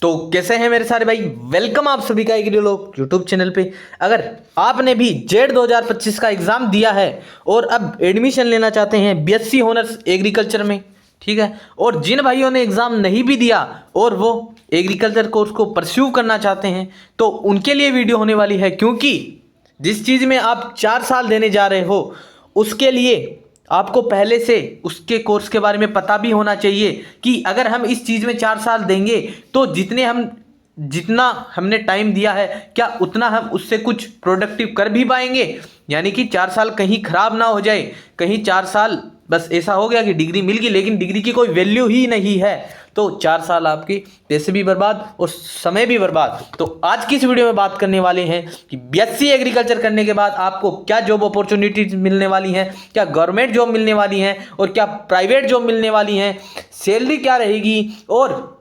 तो कैसे हैं मेरे सारे भाई। वेलकम आप सभी का एग्री लोग यूट्यूब चैनल पे। अगर आपने भी जेड 2025 का एग्ज़ाम दिया है और अब एडमिशन लेना चाहते हैं बीएससी ऑनर्स एग्रीकल्चर में, ठीक है, और जिन भाइयों ने एग्ज़ाम नहीं भी दिया और वो एग्रीकल्चर कोर्स को परस्यू करना चाहते हैं तो उनके लिए वीडियो होने वाली है, क्योंकि जिस चीज़ में आप 4 साल देने जा रहे हो उसके लिए आपको पहले से उसके कोर्स के बारे में पता भी होना चाहिए कि अगर हम इस चीज़ में 4 साल देंगे तो जितना हमने टाइम दिया है क्या उतना हम उससे कुछ प्रोडक्टिव कर भी पाएंगे। यानी कि 4 साल कहीं ख़राब ना हो जाए, कहीं 4 साल बस ऐसा हो गया कि डिग्री मिल गई लेकिन डिग्री की कोई वैल्यू ही नहीं है, तो 4 साल आपकी पैसे भी बर्बाद और समय भी बर्बाद। तो आज की इस वीडियो में बात करने वाले हैं कि बीएससी एग्रीकल्चर करने के बाद आपको क्या जॉब अपॉर्चुनिटीज मिलने वाली हैं, क्या गवर्नमेंट जॉब मिलने वाली हैं और क्या प्राइवेट जॉब मिलने वाली हैं, सैलरी क्या रहेगी और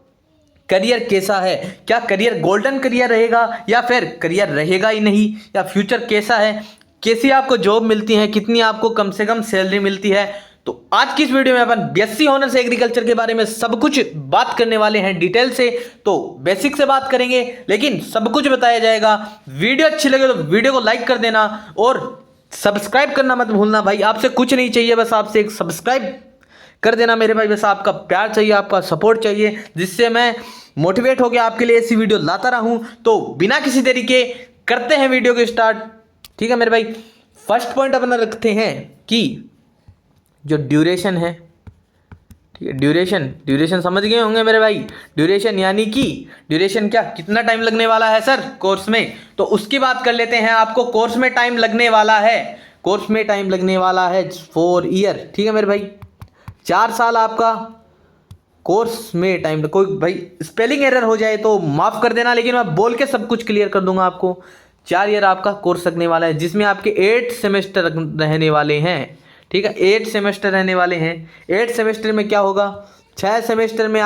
करियर कैसा है, क्या करियर गोल्डन करियर रहेगा या फिर करियर रहेगा ही नहीं, या फ्यूचर कैसा है, कैसी आपको जॉब मिलती है, कितनी आपको कम से कम सैलरी मिलती है। तो आज की इस वीडियो में अपन बीएससी ऑनर्स एग्रीकल्चर के बारे में सब कुछ बात करने वाले हैं डिटेल से। तो बेसिक से बात करेंगे लेकिन सब कुछ बताया जाएगा। वीडियो अच्छी लगे तो वीडियो को लाइक कर देना और सब्सक्राइब करना मत भूलना भाई। आपसे कुछ नहीं चाहिए, बस आपसे एक सब्सक्राइब कर देना मेरे भाई। बस आपका प्यार चाहिए, आपका सपोर्ट चाहिए, जिससे मैं मोटिवेट होकर आपके लिए ऐसी वीडियो लाता रहूं। तो बिना किसी देरी के करते हैं वीडियो को स्टार्ट, ठीक है मेरे भाई। फर्स्ट पॉइंट अपना रखते हैं कि जो ड्यूरेशन है, ठीक है, ड्यूरेशन समझ गए होंगे मेरे भाई। ड्यूरेशन यानी कि ड्यूरेशन क्या, कितना टाइम लगने वाला है सर कोर्स में, तो उसकी बात कर लेते हैं। आपको कोर्स में टाइम लगने वाला है, कोर्स में टाइम लगने वाला है 4 ईयर, ठीक है मेरे भाई। 4 साल आपका कोर्स में टाइम। कोई भाई स्पेलिंग एरर हो जाए तो माफ़ कर देना, लेकिन मैं बोल के सब कुछ क्लियर कर दूंगा आपको। 4 ईयर आपका कोर्स लगने वाला है, जिसमें आपके 8 सेमेस्टर रहने वाले हैं, ठीक है, 8 सेमेस्टर रहने वाले हैं। 8 सेमेस्टर में क्या होगा, 6 सेमेस्टर में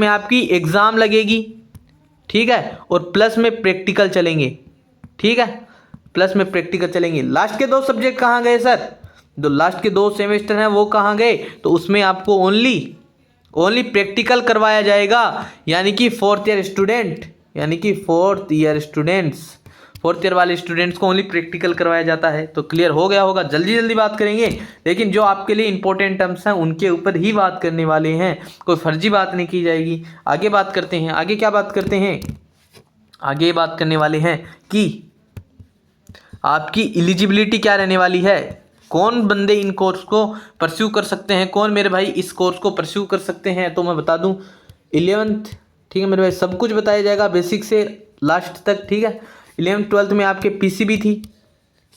आपकी एग्ज़ाम लगेगी, ठीक है, और प्लस में प्रैक्टिकल चलेंगे, ठीक है, प्लस में प्रैक्टिकल चलेंगे। लास्ट के 2 सब्जेक्ट कहाँ गए सर, जो लास्ट के 2 सेमेस्टर हैं वो कहाँ गए, तो उसमें आपको ओनली प्रैक्टिकल करवाया जाएगा। यानी कि फोर्थ ईयर वाले स्टूडेंट्स को ओनली प्रैक्टिकल करवाया जाता है। तो क्लियर हो गया होगा। जल्दी बात करेंगे, लेकिन जो आपके लिए इंपॉर्टेंट टर्म्स हैं उनके ऊपर ही बात करने वाले हैं, कोई फर्जी बात नहीं की जाएगी। आगे बात करते हैं, आगे क्या बात करते हैं, आगे बात करने वाले हैं कि आपकी एलिजिबिलिटी क्या रहने वाली है, कौन बंदे इन कोर्स को परस्यू कर सकते हैं, कौन मेरे भाई इस कोर्स को परस्यू कर सकते हैं। तो मैं बता दूं 11th, ठीक है मेरे भाई, सब कुछ बताया जाएगा बेसिक से लास्ट तक, ठीक है। 11th 12th में आपके पीसीबी थी,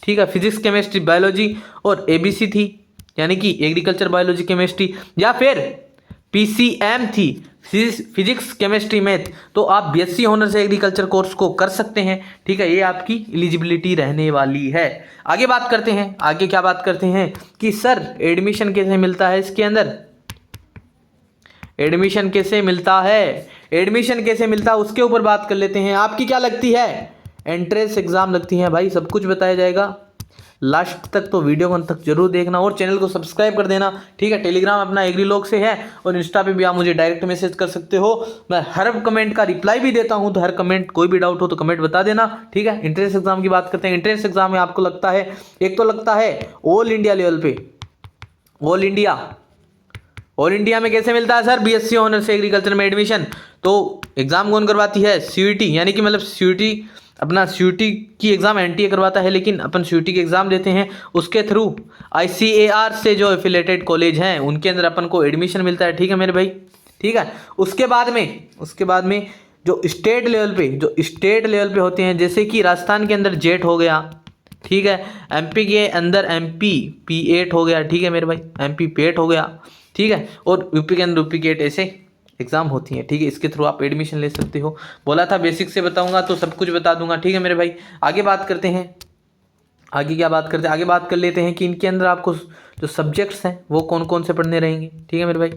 ठीक है, फिजिक्स केमिस्ट्री बायोलॉजी और एबीसी थी, यानी कि एग्रीकल्चर बायोलॉजी केमिस्ट्री, या फिर पीसीएम थी, फिजिक्स केमिस्ट्री मैथ। तो आप बीएससी ऑनर्स एग्रीकल्चर कोर्स को कर सकते हैं, ठीक है, ये आपकी एलिजिबिलिटी रहने वाली है। आगे बात करते हैं, आगे क्या बात करते हैं कि सर एडमिशन कैसे मिलता है, इसके अंदर एडमिशन कैसे मिलता है उसके ऊपर बात कर लेते हैं। आपकी क्या लगती है, एंट्रेंस एग्जाम लगती है भाई, सब कुछ बताया जाएगा लास्ट तक। तो वीडियो को अंत तक जरूर देखना और चैनल को सब्सक्राइब कर देना, ठीक है। टेलीग्राम अपना एग्रीलॉग से है और इंस्टा पे भी आप मुझे डायरेक्ट मैसेज कर सकते हो, मैं हर कमेंट का रिप्लाई भी देता हूं। तो हर कमेंट, कोई भी डाउट हो तो कमेंट बता देना, ठीक है। एंट्रेंस एग्जाम की बात करते हैं। एंट्रेंस एग्जाम में आपको लगता है, एक तो लगता है ऑल इंडिया लेवल पे, ऑल इंडिया में कैसे मिलता है सर बीएससी ऑनर्स एग्रीकल्चर में एडमिशन, तो एग्जाम कौन करवाती है, सीयूईटी, यानी कि मतलब सीयूईटी अपना सीयूईटी की एग्ज़ाम एनटीए करवाता है, लेकिन अपन सीयूईटी की एग्ज़ाम देते हैं उसके थ्रू आईसीएआर से जो एफिलेटेड कॉलेज हैं उनके अंदर अपन को एडमिशन मिलता है, ठीक है मेरे भाई, ठीक है। उसके बाद में जो स्टेट लेवल पे होते हैं, जैसे कि राजस्थान के अंदर जेट हो गया, ठीक है, एमपी के अंदर एमपी P8 हो गया, ठीक है मेरे भाई, एमपी P8 हो गया, ठीक है, और यूपी के अंदर यूपी गेट, ऐसे एग्जाम होती हैं, ठीक है। इसके थ्रू आप एडमिशन ले सकते हो। बोला था बेसिक से बताऊंगा तो सब कुछ बता दूंगा, ठीक है मेरे भाई। आगे बात करते हैं, आगे क्या बात करते हैं, आगे बात कर लेते हैं कि इनके अंदर आपको जो सब्जेक्ट्स हैं वो कौन कौन से पढ़ने रहेंगे, ठीक है मेरे भाई।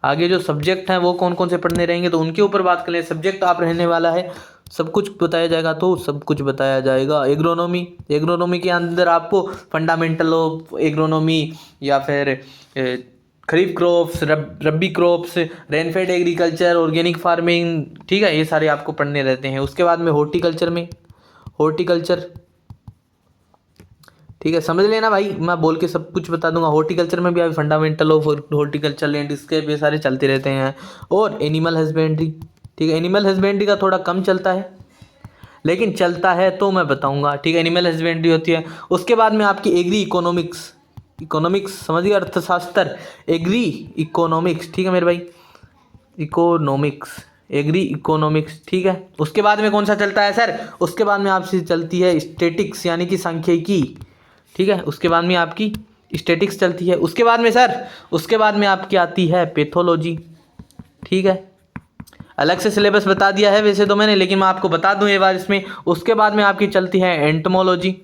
आगे जो सब्जेक्ट हैं वो कौन कौन से पढ़ने रहेंगे तो उनके ऊपर बात कर लें। सब्जेक्ट आप रहने वाला है, सब कुछ बताया जाएगा, तो सब कुछ बताया जाएगा। एग्रोनॉमी के अंदर आपको फंडामेंटल ऑफ एग्रोनॉमी या फिर kharif crops, rabi crops, rainfed agriculture, organic farming, ठीक है, ये सारे आपको पढ़ने रहते हैं। उसके बाद में हॉर्टिकल्चर, ठीक है, समझ लेना भाई, मैं बोल के सब कुछ बता दूंगा। हॉर्टिकल्चर में भी अभी फंडामेंटल ऑफ हॉर्टिकल्चर, लैंडस्केप, ये सारे चलते रहते हैं। और एनिमल हस्बेंड्री, ठीक है, एनिमल हस्बेंड्री का थोड़ा कम चलता है, लेकिन चलता है तो मैं बताऊंगा, ठीक है, एनिमल हस्बेंड्री होती है। उसके बाद में आपकी एग्री इकोनॉमिक्स समझिए, अर्थशास्त्र, एग्री इकोनॉमिक्स, ठीक है मेरे भाई, एग्री इकोनॉमिक्स, ठीक है। उसके बाद में कौन सा चलता है सर? उसके बाद में आपसे चलती है स्टैटिक्स, यानी कि सांख्यिकी, ठीक है, उसके बाद में आपकी स्टैटिक्स चलती है। उसके बाद में सर, उसके बाद में आपकी आती है पैथोलॉजी, ठीक है, अलग से सिलेबस बता दिया है वैसे तो मैंने, लेकिन मैं आपको बता दूं एक बार इसमें। उसके बाद में आपकी चलती है एंटमोलॉजी,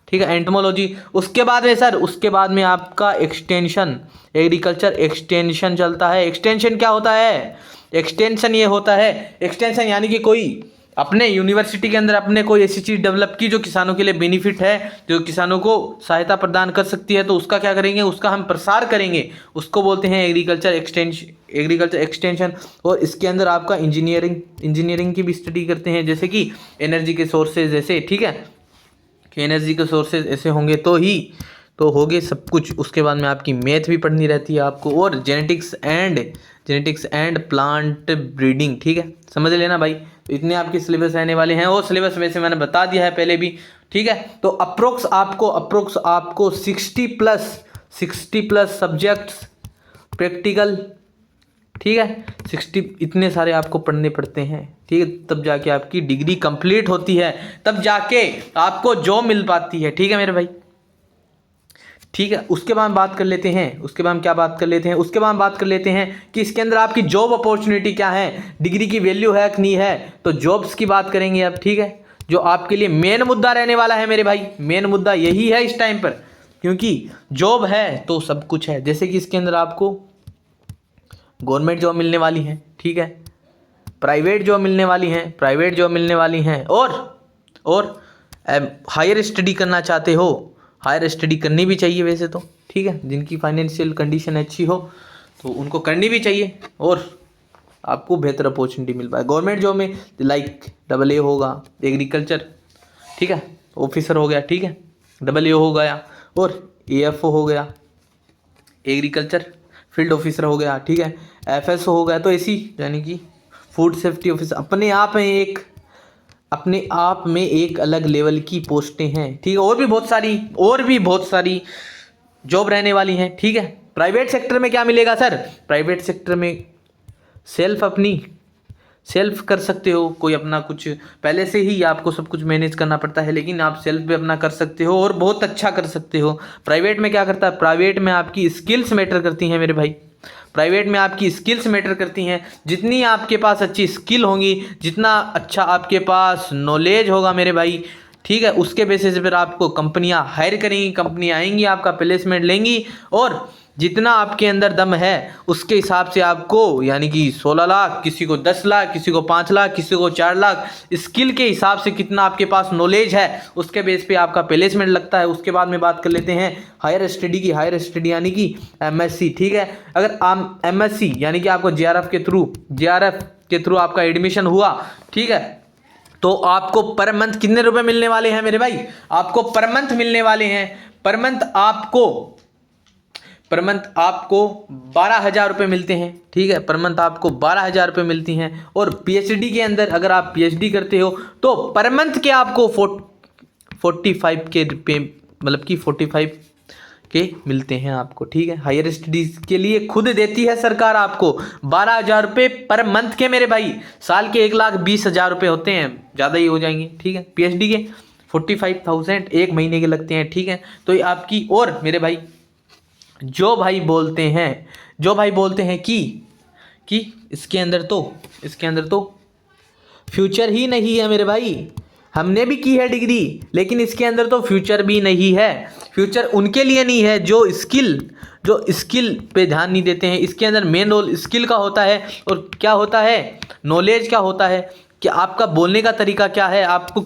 ठीक है, एंटमोलॉजी। उसके बाद में सर, उसके बाद में आपका एक्सटेंशन, एग्रीकल्चर एक्सटेंशन चलता है। एक्सटेंशन क्या होता है? एक्सटेंशन ये होता है, एक्सटेंशन यानी कि कोई अपने यूनिवर्सिटी के अंदर अपने कोई ऐसी चीज़ डेवलप की जो किसानों के लिए बेनिफिट है, जो किसानों को सहायता प्रदान कर सकती है, तो उसका क्या करेंगे, उसका हम प्रसार करेंगे, उसको बोलते हैं एग्रीकल्चर एक्सटेंशन। और इसके अंदर आपका इंजीनियरिंग की भी स्टडी करते हैं, जैसे कि एनर्जी के सोर्सेज ऐसे, ठीक है, कि एनर्जी के सोर्सेज ऐसे होंगे तो होगे सब कुछ। उसके बाद में आपकी मैथ भी पढ़नी रहती है आपको, और जेनेटिक्स एंड प्लांट ब्रीडिंग, ठीक है, समझ लेना भाई। तो इतने आपके सिलेबस रहने वाले हैं, और सिलेबस वैसे मैंने बता दिया है पहले भी, ठीक है। तो अप्रोक्स आपको 60 प्लस सब्जेक्ट्स प्रैक्टिकल, ठीक है, 60 इतने सारे आपको पढ़ने पड़ते हैं, ठीक है, तब जाके आपकी डिग्री कंप्लीट होती है, तब जाके आपको जॉब मिल पाती है, ठीक है मेरे भाई, ठीक है। उसके बाद बात कर लेते हैं, उसके बाद हम क्या बात कर लेते हैं, उसके बाद बात कर लेते हैं कि इसके अंदर आपकी जॉब अपॉर्चुनिटी क्या है, डिग्री की वैल्यू है कि नहीं है, तो जॉब्स की बात करेंगे अब, ठीक है, जो आपके लिए मेन मुद्दा रहने वाला है मेरे भाई, मेन मुद्दा यही है इस टाइम पर, क्योंकि जॉब है तो सब कुछ है। जैसे कि इसके अंदर आपको गवर्नमेंट जॉब मिलने वाली है, ठीक है, प्राइवेट जॉब मिलने वाली हैं, और हायर स्टडी करना चाहते हो, हायर स्टडी करनी भी चाहिए वैसे तो, ठीक है, जिनकी फाइनेंशियल कंडीशन अच्छी हो तो उनको करनी भी चाहिए, और आपको बेहतर अपॉर्चुनिटी मिल पाए गवर्नमेंट जॉब में। लाइक AA होगा, एग्रीकल्चर, ठीक है, ऑफिसर हो गया, ठीक है, AA हो गया, और AFO हो गया, एग्रीकल्चर फील्ड ऑफिसर हो गया, ठीक है, FSO हो गया। तो ऐसी यानी कि फूड सेफ्टी ऑफिसर अपने आप में एक अलग लेवल की पोस्टें हैं, ठीक है, और भी बहुत सारी जॉब रहने वाली हैं, ठीक है। प्राइवेट सेक्टर में क्या मिलेगा सर? प्राइवेट सेक्टर में सेल्फ कर सकते हो, कोई अपना कुछ पहले से ही आपको सब कुछ मैनेज करना पड़ता है, लेकिन आप सेल्फ भी अपना कर सकते हो और बहुत अच्छा कर सकते हो। प्राइवेट में क्या करता है? प्राइवेट में आपकी स्किल्स मैटर करती हैं मेरे भाई, प्राइवेट में आपकी स्किल्स मैटर करती हैं। जितनी आपके पास अच्छी स्किल होंगी, जितना अच्छा आपके पास नॉलेज होगा मेरे भाई, ठीक है, उसके बेसिस पर आपको कंपनियां हायर करेंगी, कंपनियां आएंगी, आपका प्लेसमेंट लेंगी, और जितना आपके अंदर दम है उसके हिसाब से आपको, यानी कि 16 लाख, किसी को 10 लाख, किसी को 5 लाख, किसी को 4 लाख, स्किल के हिसाब से कितना आपके पास नॉलेज है उसके बेस पे आपका प्लेसमेंट लगता है। उसके बाद में बात कर लेते हैं हायर स्टडी की, हायर स्टडी यानी कि MSc, ठीक है। अगर आप MSc यानी कि आपको JRF के थ्रू आपका एडमिशन हुआ, ठीक है, तो आपको पर मंथ कितने रुपए मिलने वाले हैं मेरे भाई? आपको पर मंथ मिलने वाले हैं, पर मंथ आपको 12,000 रुपये मिलते हैं, ठीक है, पर मंथ आपको 12,000 रुपये मिलती हैं। और PhD के अंदर अगर आप PhD करते हो तो पर मंथ के आपको 45 के रुपये, मतलब कि 45 के मिलते हैं आपको, ठीक है। हायर स्टडीज के लिए खुद देती है सरकार आपको 12,000 रुपये पर मंथ के मेरे भाई, साल के 1,20,000 रुपये होते हैं, ज़्यादा ही हो जाएंगे, ठीक है। PhD के 45,000 एक महीने के लगते हैं, ठीक है। तो ये आपकी, और मेरे भाई जो भाई बोलते हैं कि इसके अंदर तो फ्यूचर ही नहीं है मेरे भाई, हमने भी की है डिग्री, लेकिन इसके अंदर तो फ्यूचर भी नहीं है। फ्यूचर उनके लिए नहीं है जो स्किल पे ध्यान नहीं देते हैं। इसके अंदर मेन रोल स्किल का होता है, और क्या होता है, नॉलेज क्या होता है, कि आपका बोलने का तरीका क्या है, आपको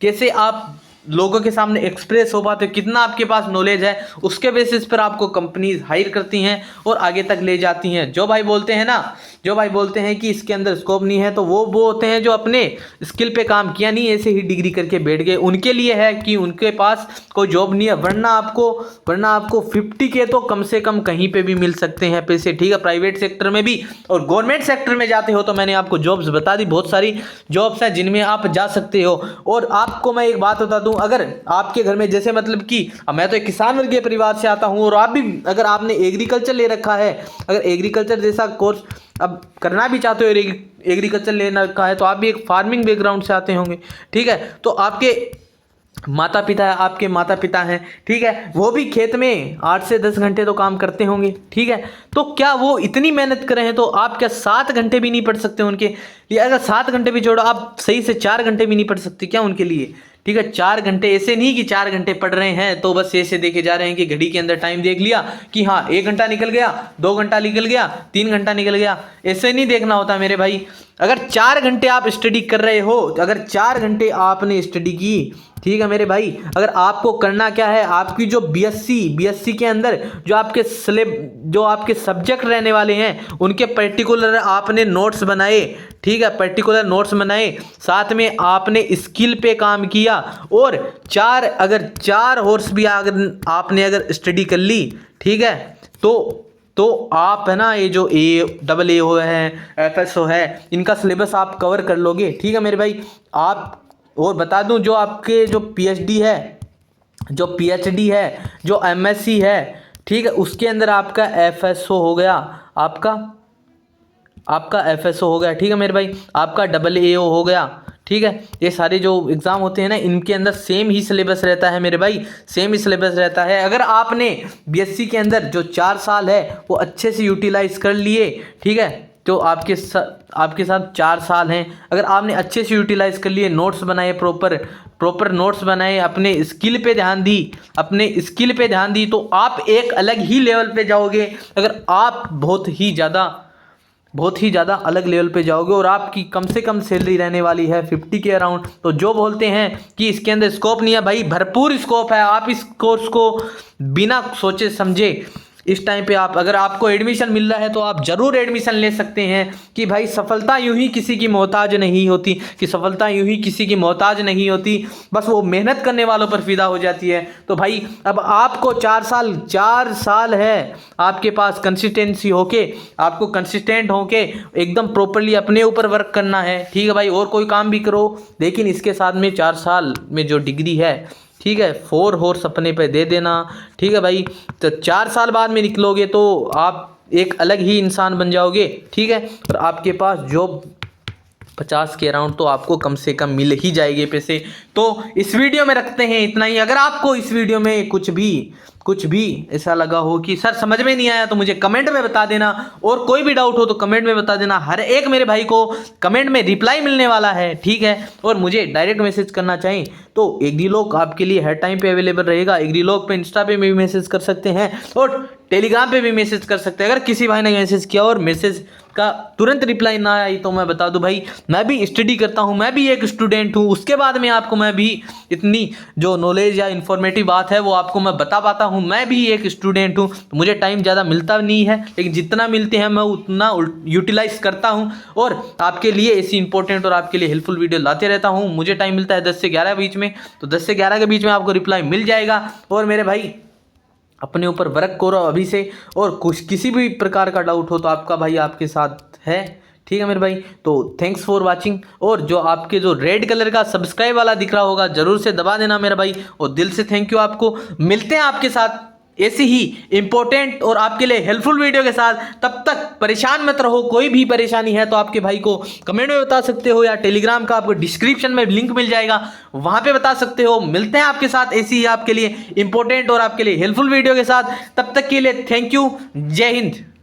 कैसे आप लोगों के सामने एक्सप्रेस हो पाते हो, कितना आपके पास नॉलेज है, उसके बेसिस पर आपको कंपनीज हायर करती हैं और आगे तक ले जाती हैं। जो भाई बोलते हैं ना, जो भाई बोलते हैं कि इसके अंदर स्कोप नहीं है, तो वो होते हैं जो अपने स्किल पे काम किया नहीं, ऐसे ही डिग्री करके बैठ गए। उनके लिए है कि उनके पास कोई जॉब नहीं है, वरना आपको 50K तो कम से कम कहीं पे भी मिल सकते हैं पैसे, ठीक है, प्राइवेट सेक्टर में भी। और गवर्नमेंट सेक्टर में जाते हो तो मैंने आपको जॉब्स बता दी, बहुत सारी जॉब्स हैं जिनमें आप जा सकते हो। और आपको मैं एक बात बता दूं, अगर आपके घर में जैसे मतलब कि मैं तो एक किसान वर्गीय परिवार से आता हूं, और आप भी अगर आपने एग्रीकल्चर ले रखा है, अगर एग्रीकल्चर जैसा कोर्स अब करना भी चाहते हो, एग्रीकल्चर लेना रखा है, तो आप भी एक फार्मिंग बैकग्राउंड से आते होंगे, ठीक है, तो आपके माता पिता हैं, ठीक है, वो भी खेत में 8 से 10 घंटे तो काम करते होंगे, ठीक है, तो क्या वो इतनी मेहनत कर रहे हैं, तो आप क्या 7 घंटे भी नहीं पढ़ सकते उनके लिए? अगर 7 घंटे भी छोड़ो, आप सही से 4 घंटे भी नहीं पढ़ सकते क्या उनके लिए? ठीक है, 4 घंटे, ऐसे नहीं कि 4 घंटे पढ़ रहे हैं तो बस ऐसे देखे जा रहे हैं कि घड़ी के अंदर टाइम देख लिया कि हाँ 1 घंटा निकल गया, 2 घंटा निकल गया, 3 घंटा निकल गया, ऐसे नहीं देखना होता मेरे भाई। अगर 4 घंटे आप स्टडी कर रहे हो, अगर 4 घंटे आपने स्टडी की, ठीक है मेरे भाई, अगर आपको करना क्या है, आपकी जो बीएससी के अंदर जो आपके सब्जेक्ट रहने वाले हैं, उनके पर्टिकुलर आपने नोट्स बनाए, ठीक है, पर्टिकुलर नोट्स बनाए, साथ में आपने स्किल पे काम किया, और अगर 4 हॉर्स भी अगर स्टडी कर ली, ठीक है, तो आप है ना, ये जो AA हो है, FSO है, इनका सिलेबस आप कवर कर लोगे, ठीक है मेरे भाई। आप और बता दूं, जो आपके जो PhD है, जो PhD है, जो MSc है, ठीक है, उसके अंदर आपका FSO हो गया, आपका FSO हो गया, ठीक है मेरे भाई, आपका AAO हो गया, ठीक है। ये सारे जो एग्ज़ाम होते हैं ना, इनके अंदर सेम ही सिलेबस रहता है मेरे भाई, सेम ही सिलेबस रहता है। अगर आपने BSc के अंदर जो 4 साल है वो अच्छे से यूटिलाइज कर लिए, ठीक है, तो आपके साथ 4 साल हैं, अगर आपने अच्छे से यूटिलाइज कर लिए, नोट्स बनाए, प्रॉपर नोट्स बनाए, अपने स्किल पे ध्यान दी, तो आप एक अलग ही लेवल पे जाओगे। अगर आप बहुत ही ज़्यादा अलग लेवल पे जाओगे, और आपकी कम से कम सैलरी रहने वाली है 50K अराउंड। तो जो बोलते हैं कि इसके अंदर स्कोप नहीं है, भाई भरपूर स्कोप है। आप इस कोर्स को बिना सोचे समझे इस टाइम पे अगर आपको एडमिशन मिल रहा है तो आप ज़रूर एडमिशन ले सकते हैं। कि भाई सफलता यूं ही किसी की मोहताज नहीं होती, बस वो मेहनत करने वालों पर फिदा हो जाती है। तो भाई अब आपको 4 साल है आपके पास कंसिस्टेंसी होके, आपको कंसिस्टेंट होके एकदम प्रॉपरली अपने ऊपर वर्क करना है, ठीक है भाई। और कोई काम भी करो, लेकिन इसके साथ में 4 साल में जो डिग्री है, ठीक है, 4 हॉर्स अपने पे दे देना, ठीक है भाई। तो 4 साल बाद में निकलोगे तो आप एक अलग ही इंसान बन जाओगे, ठीक है। और आपके पास जॉब 50 के अराउंड तो आपको कम से कम मिल ही जाएंगे पैसे। तो इस वीडियो में रखते हैं इतना ही। अगर आपको इस वीडियो में कुछ भी ऐसा लगा हो कि सर समझ में नहीं आया, तो मुझे कमेंट में बता देना, और कोई भी डाउट हो तो कमेंट में बता देना। हर एक मेरे भाई को कमेंट में रिप्लाई मिलने वाला है, ठीक है। और मुझे डायरेक्ट मैसेज करना चाहें तो एग्रीलॉग आपके लिए हर टाइम पे अवेलेबल रहेगा। एग्रीलॉग पे, इंस्टा पे भी मैसेज कर सकते हैं, और टेलीग्राम पे भी मैसेज कर सकते हैं। अगर किसी भाई ने मैसेज किया और मैसेज का तुरंत रिप्लाई ना आई, तो मैं बता दूं भाई, मैं भी स्टडी करता हूं, मैं भी एक स्टूडेंट हूं। उसके बाद में आपको मैं भी इतनी जो नॉलेज या इन्फॉर्मेटिव बात है वो आपको मैं बता पाता हूं। मैं भी एक स्टूडेंट हूं, तो मुझे टाइम ज़्यादा मिलता नहीं है, लेकिन जितना मिलते हैं मैं उतना यूटिलाइज करता हूं, और आपके लिए ऐसी इंपॉर्टेंट और आपके लिए हेल्पफुल वीडियो लाते रहता हूं। मुझे टाइम मिलता है 10 से 11 बीच में, तो 10 से 11 के बीच में आपको रिप्लाई मिल जाएगा। और मेरे भाई अपने ऊपर वर्क करो अभी से, और किसी भी प्रकार का डाउट हो तो आपका भाई आपके साथ है, ठीक है मेरे भाई। तो थैंक्स फॉर वाचिंग। और जो आपके जो रेड कलर का सब्सक्राइब वाला दिख रहा होगा, जरूर से दबा देना मेरा भाई, और दिल से थैंक यू आपको। मिलते हैं आपके साथ ऐसे ही इंपॉर्टेंट और आपके लिए हेल्पफुल वीडियो के साथ। तब तक परेशान मत रहो। कोई भी परेशानी है तो आपके भाई को कमेंट में बता सकते हो, या टेलीग्राम का आपको डिस्क्रिप्शन में लिंक मिल जाएगा, वहां पे बता सकते हो। मिलते हैं आपके साथ ऐसी ही आपके लिए इंपॉर्टेंट और आपके लिए हेल्पफुल वीडियो के साथ। तब तक के लिए थैंक यू। जय हिंद।